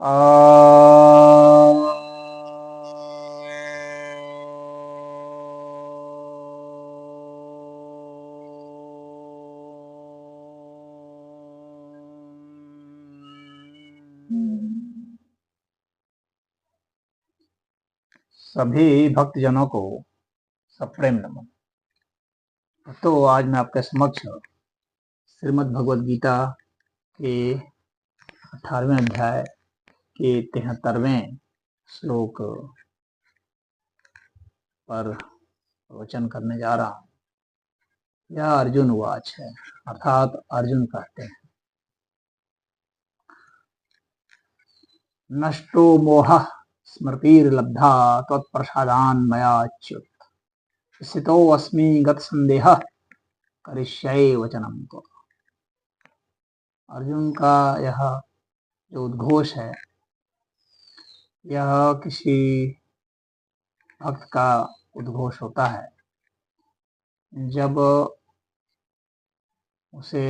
आ सभी भक्तजनों को सप्रेम नमन। तो आज मैं आपके समक्ष श्रीमद् भगवद गीता के 18वें अध्याय के 73वें श्लोक पर वचन करने जा रहा हूँ। यह अर्जुन वाच है, अर्थात अर्जुन कहते हैं, नष्टो मोहः स्मृतिर्लब्धा त्वत्प्रसादान् मयाच्युत स्थितोऽस्मि गतसन्देहः करिष्ये वचनं तव। अर्जुन का यह जो उद्घोष है, यह किसी भक्त का उद्घोष होता है जब उसे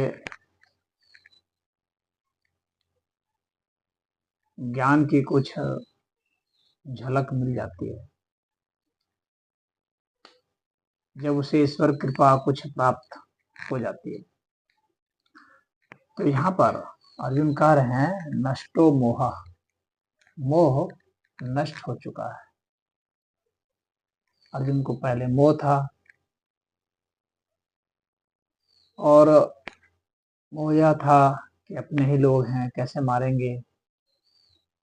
ज्ञान की कुछ झलक मिल जाती है, जब उसे ईश्वर कृपा कुछ प्राप्त हो जाती है। तो यहाँ पर अर्जुन कह रहे हैं, नष्टो मोह, मोह नष्ट हो चुका है। अर्जुन को पहले मोह था और मोह यह था कि अपने ही लोग हैं, कैसे मारेंगे,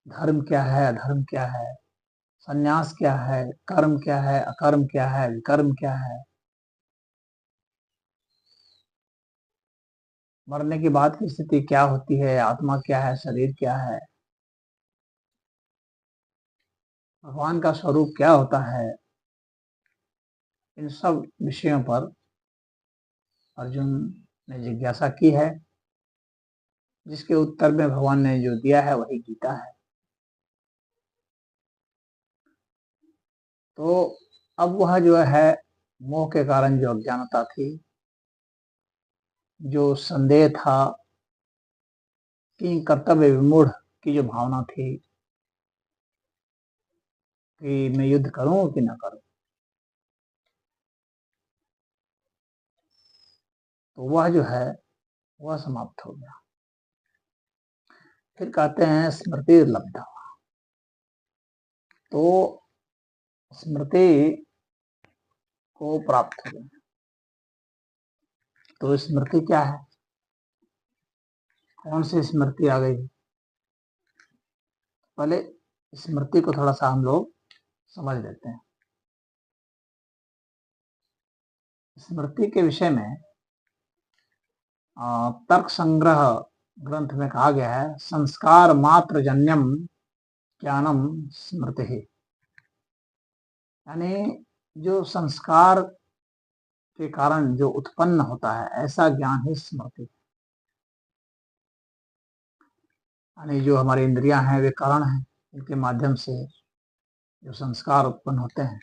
धर्म क्या है अधर्म क्या है, संन्यास क्या है, कर्म क्या है अकर्म क्या है, विकर्म क्या है, मरने के बाद की स्थिति क्या होती है, आत्मा क्या है, शरीर क्या है, भगवान का स्वरूप क्या होता है। इन सब विषयों पर अर्जुन ने जिज्ञासा की है, जिसके उत्तर में भगवान ने जो दिया है वही गीता है। तो अब वह जो है, मोह के कारण जो अज्ञानता थी, जो संदेह था, कि कर्तव्य विमूढ़ की जो भावना थी कि मैं युद्ध करूं कि ना करूं, तो वह जो है वह समाप्त हो गया। फिर कहते हैं स्मृति लब्धा। तो स्मृति को प्राप्त हो गया। तो स्मृति क्या है, कौन सी स्मृति आ गई? पहले स्मृति को थोड़ा सा हम लोग समझ लेते हैं। स्मृति के विषय में तर्क संग्रह ग्रंथ में कहा गया है, संस्कार मात्र जन्यम ज्ञानम स्मृति है। यानी जो संस्कार के कारण जो उत्पन्न होता है, ऐसा ज्ञान ही स्मृति। यानी जो हमारी इंद्रियां हैं वे कारण हैं, इनके माध्यम से जो संस्कार उत्पन्न होते हैं।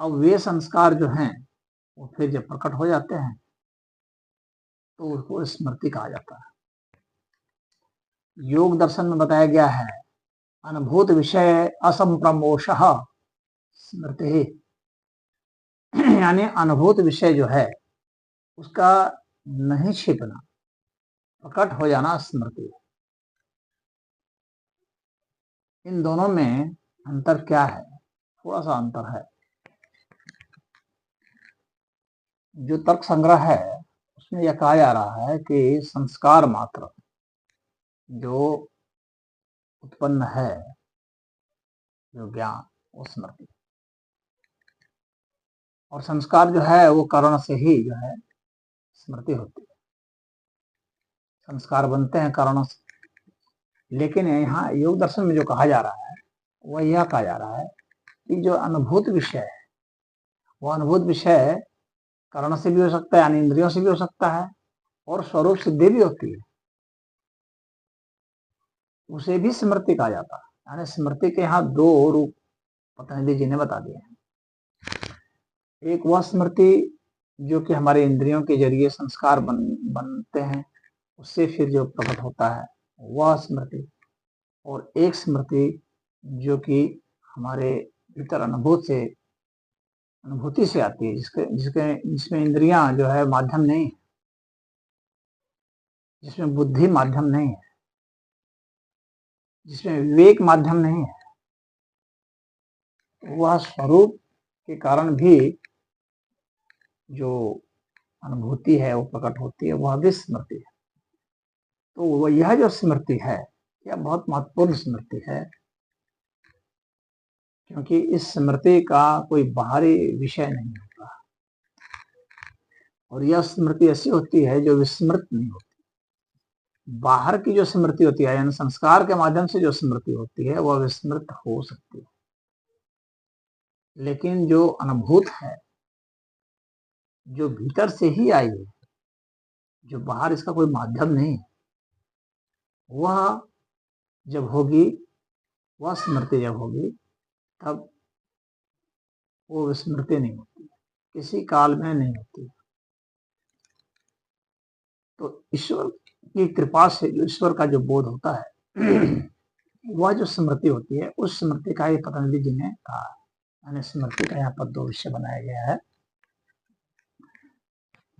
अब वे संस्कार जो हैं वो फिर जब प्रकट हो जाते हैं तो उसको स्मृति कहा जाता है। योग दर्शन में बताया गया है, अनुभूत विषय असंप्रमोश स्मृति। यानी अनुभूत विषय जो है उसका नहीं छिपना, प्रकट हो जाना स्मृति। इन दोनों में अंतर क्या है? थोड़ा सा अंतर है। जो तर्क संग्रह है उसमें यह कहा जा रहा है कि संस्कार मात्र जो उत्पन्न है, जो ज्ञान, वो स्मृति। और संस्कार जो है वो कारण से ही जो है स्मृति होती है। संस्कार बनते हैं कारणों से। लेकिन यहाँ योग दर्शन में जो कहा जा रहा है वह यह कहा जा रहा है कि जो अनुभूत विषय है, वह अनुभूत विषय कारण से भी हो सकता है, यानी इंद्रियों से भी हो सकता है, और स्वरूप सिद्धि भी होती है, उसे भी स्मृति कहा जाता है। यानी स्मृति के यहाँ दो रूप पतंजलि जी ने बता दिए हैं। एक वह स्मृति जो कि हमारे इंद्रियों के जरिए संस्कार बनते हैं, उससे फिर जो प्रकट होता है, वह स्मृति, और एक स्मृति जो कि हमारे भीतर अनुभूति से आती है, जिसमें इंद्रियां जो है माध्यम नहीं है, जिसमें बुद्धि माध्यम नहीं है, जिसमें विवेक माध्यम नहीं है, वह स्वरूप के कारण भी जो अनुभूति है वो प्रकट होती है, वह भी स्मृति है। तो यह जो स्मृति है यह बहुत महत्वपूर्ण स्मृति है, क्योंकि इस स्मृति का कोई बाहरी विषय नहीं होता, और यह स्मृति ऐसी होती है जो विस्मृत नहीं होती। बाहर की जो स्मृति होती है, यानी संस्कार के माध्यम से जो स्मृति होती है, वह विस्मृत हो सकती है, लेकिन जो अनुभूत है, जो भीतर से ही आई है, जो बाहर इसका कोई माध्यम नहीं, वह जब होगी, वह स्मृति जब होगी, तब वो विस्मृति नहीं होती, किसी काल में नहीं होती। तो ईश्वर की कृपा से जो ईश्वर का जो बोध होता है वह जो स्मृति होती है, उस स्मृति का ही पतंजलि जी ने कहा, यानी स्मृति का यहाँ पर 2 विषय बनाया गया है।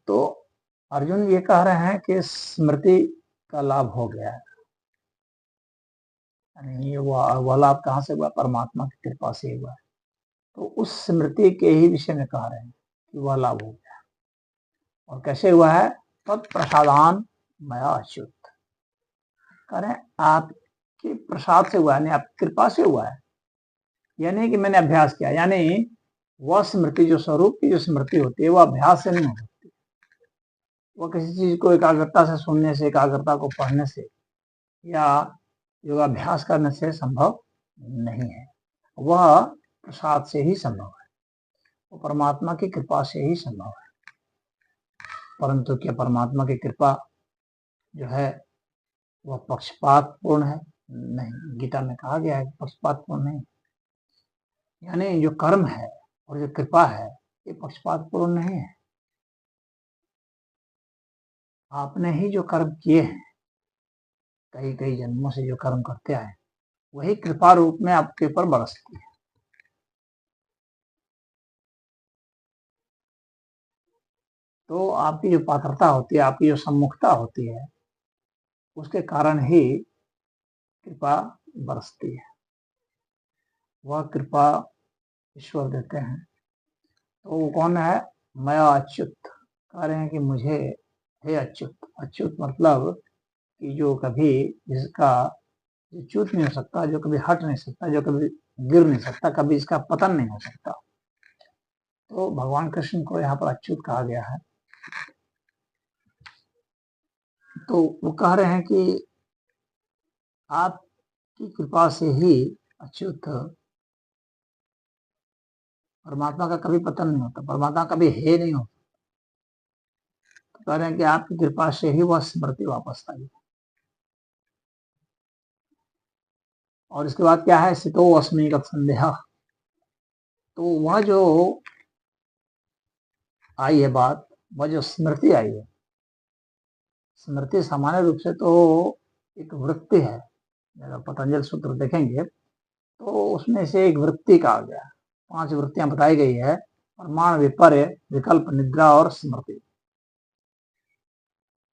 तो अर्जुन ये कह रहे हैं कि स्मृति का लाभ हो गया है, यानी वह लाभ कहाँ से हुआ? परमात्मा की कृपा से हुआ है। तो उस स्मृति के ही विषय में कह रहे हैं कि वह लाभ हो गया, और कैसे हुआ है? तत्प्रसादान मया अच्युत, कह रहे हैं आपके प्रसाद से हुआ है, यानी आपकी कृपा से हुआ है, यानी कि मैंने अभ्यास किया। यानी वह स्मृति जो स्वरूप की जो स्मृति होती है, वह अभ्यास से नहीं हो सकती, वह किसी चीज को एकाग्रता से सुनने से, एकाग्रता को पढ़ने से या योगाभ्यास करने से संभव नहीं है, वह प्रसाद से ही संभव है, वो परमात्मा की कृपा से ही संभव है। परंतु क्या परमात्मा की कृपा जो है वह पक्षपात पूर्ण है? नहीं, गीता में कहा गया है कि पक्षपात पूर्ण नहीं, यानी जो कर्म है और जो कृपा है ये पक्षपात पूर्ण नहीं है। आपने ही जो कर्म किए हैं, कई कई जन्मों से जो कर्म करते आए, वही कृपा रूप में आपके ऊपर बरसती है। तो आपकी जो पात्रता होती है, आपकी जो सम्मुखता होती है, उसके कारण ही कृपा बरसती है, वह कृपा ईश्वर देते हैं। तो वो कौन है? मैं अच्युत, कह रहे हैं कि मुझे, हे अच्युत। अच्युत मतलब कि जो कभी, जिसका जो च्युत नहीं हो सकता, जो कभी हट नहीं सकता, जो कभी गिर नहीं सकता, कभी इसका पतन नहीं हो सकता। तो भगवान कृष्ण को यहाँ पर अच्युत कहा गया है। तो वो कह रहे हैं कि आपकी कृपा से ही अच्युत, परमात्मा का कभी पतन नहीं होता, परमात्मा कभी हे नहीं होता। तो कह रहे हैं कि आपकी कृपा से ही वह स्मृति वापस आई। और इसके बाद क्या है? सितो अस्मि का संदेह। तो वह जो आई है बात, वह जो स्मृति आई है, स्मृति सामान्य रूप से तो एक वृत्ति है, अगर पतंजल सूत्र देखेंगे तो उसमें से एक वृत्ति कहा गया, 5 वृत्तियां बताई गई है, प्रमाण, विपर्य, विकल्प, निद्रा और स्मृति।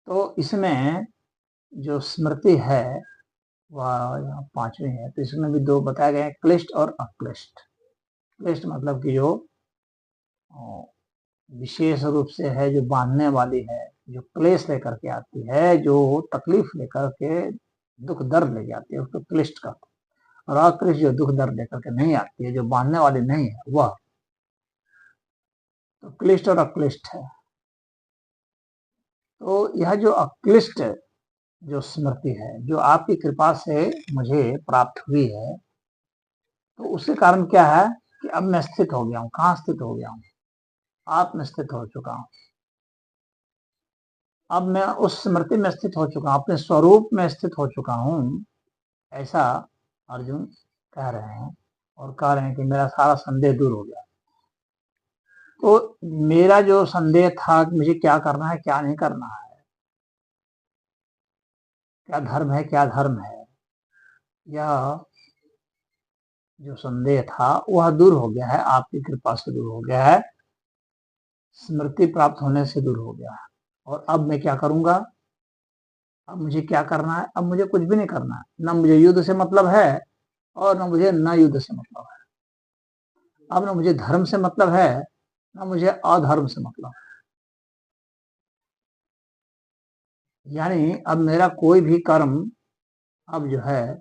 तो इसमें जो स्मृति है वह 5वीं है। तो इसमें भी 2 बताए गए हैं, क्लिष्ट और अक्लिष्ट। क्लिष्ट मतलब कि जो विशेष रूप से है, जो बांधने वाली है, जो क्लेश लेकर के आती है, जो तकलीफ लेकर के, दुख दर्द लेके आती है, उसको क्लिष्ट का। और अक्लिष्ट जो दुख दर्द लेकर के नहीं आती है, जो बांधने वाली नहीं है, वह तो क्लिष्ट और अक्लिष्ट है। तो यह जो अक्लिष्ट जो स्मृति है, जो आपकी कृपा से मुझे प्राप्त हुई है, तो उसके कारण क्या है कि अब मैं स्थित हो गया हूँ। कहाँ स्थित हो गया हूँ? आप में स्थित हो चुका हूँ। अब मैं उस स्मृति में स्थित हो चुका हूँ, अपने स्वरूप में स्थित हो चुका हूँ, ऐसा अर्जुन कह रहे हैं। और कह रहे हैं कि मेरा सारा संदेह दूर हो गया। तो मेरा जो संदेह था कि मुझे क्या करना है, क्या नहीं करना है, क्या धर्म है, क्या धर्म है, यह जो संदेह था वह दूर हो गया है, आपकी कृपा से दूर हो गया है, स्मृति प्राप्त होने से दूर हो गया है। और अब मैं क्या करूंगा, अब मुझे क्या करना है, अब मुझे कुछ भी नहीं करना है, न मुझे युद्ध से मतलब है और न मुझे न युद्ध से मतलब है। अब न मुझे धर्म से मतलब है, न मुझे अधर्म से मतलब है। यानी अब मेरा कोई भी कर्म अब जो है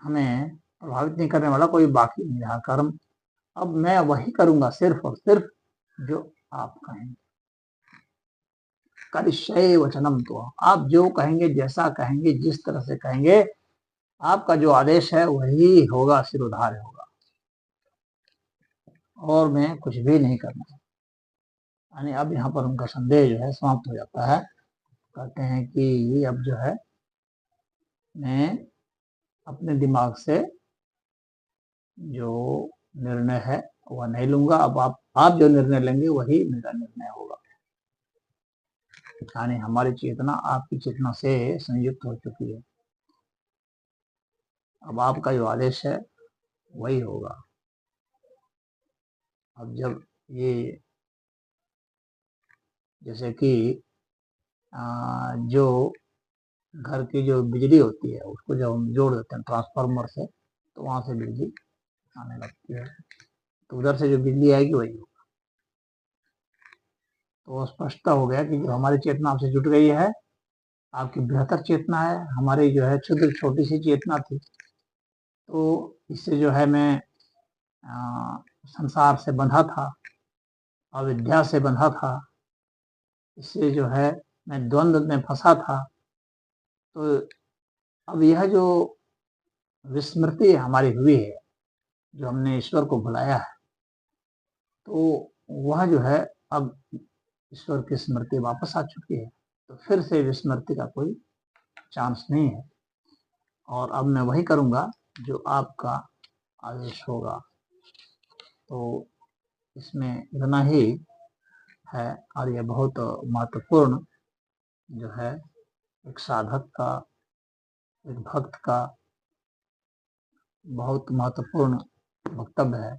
हमें प्रभावित नहीं करने वाला कोई बाकी नहीं रहा कर्म। अब मैं वही करूंगा सिर्फ और सिर्फ जो आप कहेंगे। करिष्ये वचनम, तो आप जो कहेंगे, जैसा कहेंगे, जिस तरह से कहेंगे, आपका जो आदेश है वही होगा, सिरोधार्य होगा, और मैं कुछ भी नहीं करना। यानी अब यहाँ पर उनका संदेह जो है समाप्त हो जाता है। कहते हैं कि अब जो है मैं अपने दिमाग से जो निर्णय है वह नहीं लूंगा, अब आप जो निर्णय लेंगे वही मेरा निर्णय होगा। यानी हमारी चेतना आपकी चेतना से संयुक्त हो चुकी है, अब आपका जो आदेश है वही होगा। अब जब ये जैसे कि जो घर की जो बिजली होती है उसको जब हम जोड़ देते हैं ट्रांसफार्मर से, तो वहां से बिजली आने लगती है, तो उधर से जो बिजली आएगी वही होगा। तो स्पष्टता हो गया कि जो हमारी चेतना आपसे जुट गई है, आपकी बेहतर चेतना है, हमारी जो है क्षुद्र छोटी सी चेतना थी, तो इससे जो है मैं संसार से बंधा था, अविद्या से बंधा था, इससे जो है मैं द्वंद्व में फंसा था। तो अब यह जो विस्मृति हमारी हुई है, जो हमने ईश्वर को बुलाया है, तो वह जो है अब ईश्वर की स्मृति वापस आ चुकी है, तो फिर से विस्मृति का कोई चांस नहीं है। और अब मैं वही करूंगा जो आपका आदेश होगा। तो इसमें इतना ही है, और यह बहुत महत्वपूर्ण जो है एक साधक का, एक भक्त का बहुत महत्वपूर्ण वक्तव्य है।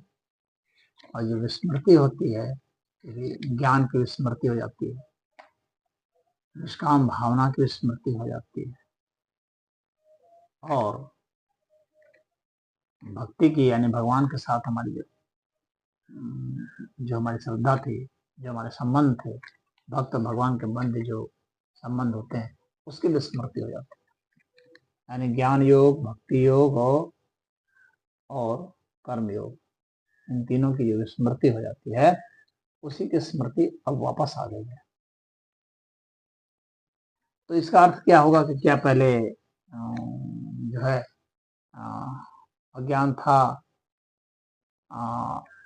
और जो विस्मृति होती है, ज्ञान की विस्मृति हो जाती है, निष्काम भावना की विस्मृति हो जाती है, और भक्ति की यानी भगवान के साथ हमारी जो हमारी श्रद्धा थी, जो हमारे संबंध थे, भक्त भगवान के बंद जो संबंध होते हैं, उसकी विस्मृति हो जाती है। यानी ज्ञान योग, भक्ति योग और कर्म योग, इन तीनों की जो विस्मृति हो जाती है, उसी की स्मृति अब वापस आ गई है। तो इसका अर्थ क्या होगा कि क्या पहले जो है अज्ञान था,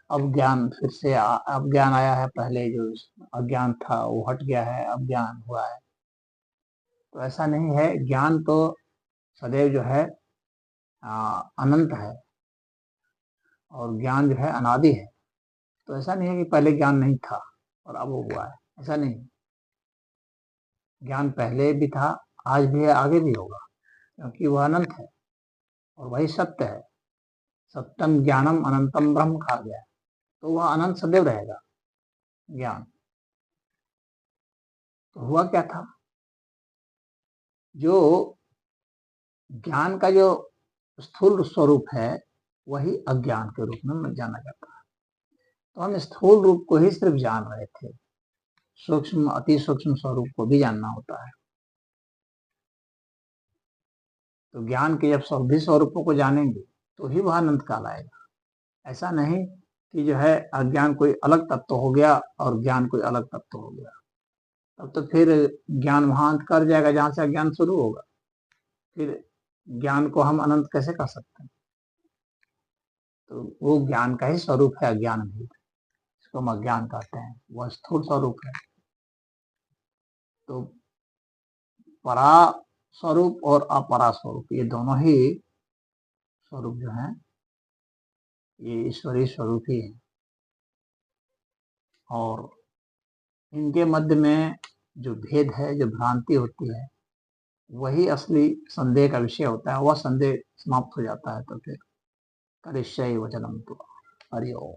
अब ज्ञान फिर से अब ज्ञान आया है, पहले जो अज्ञान था वो हट गया है, अब ज्ञान हुआ है। तो ऐसा नहीं है, ज्ञान तो सदैव जो है अनंत है, और ज्ञान जो है अनादि है। तो ऐसा नहीं है कि पहले ज्ञान नहीं था और अब वो हुआ है, ऐसा नहीं। ज्ञान पहले भी था, आज भी है, आगे भी होगा, क्योंकि वह अनंत है और वही सत्य है। सत्यम ज्ञानम अनंतम ब्रह्म कहा गया है, तो वह अनंत सदैव रहेगा ज्ञान। तो हुआ क्या था, जो ज्ञान का जो स्थूल स्वरूप है वही अज्ञान के रूप में जाना जाता है। तो हम स्थूल रूप को ही सिर्फ जान रहे थे, सूक्ष्म अति सूक्ष्म स्वरूप को भी जानना होता है। तो ज्ञान के जब सभी स्वरूपों को जानेंगे तो ही वह अनंत काल आएगा। ऐसा नहीं कि जो है अज्ञान कोई अलग तत्व हो गया और ज्ञान कोई अलग तत्व हो गया, तब तो फिर ज्ञान वहां अंत कर जाएगा जहां से अज्ञान शुरू होगा। फिर ज्ञान को हम अनंत कैसे कर सकते हैं। तो वो ज्ञान का ही स्वरूप है अज्ञान भी, इसको हम अज्ञान कहते हैं, वह स्थूल स्वरूप है। तो परा स्वरूप और अपरा स्वरूप, ये दोनों ही स्वरूप जो है ये ईश्वरीय स्वरूप ही है। और इनके मध्य में जो भेद है, जो भ्रांति होती है, वही असली संदेह का विषय होता है, वह संदेह समाप्त हो जाता है तो फिर करिष्ये वचनम तो हरि ओम।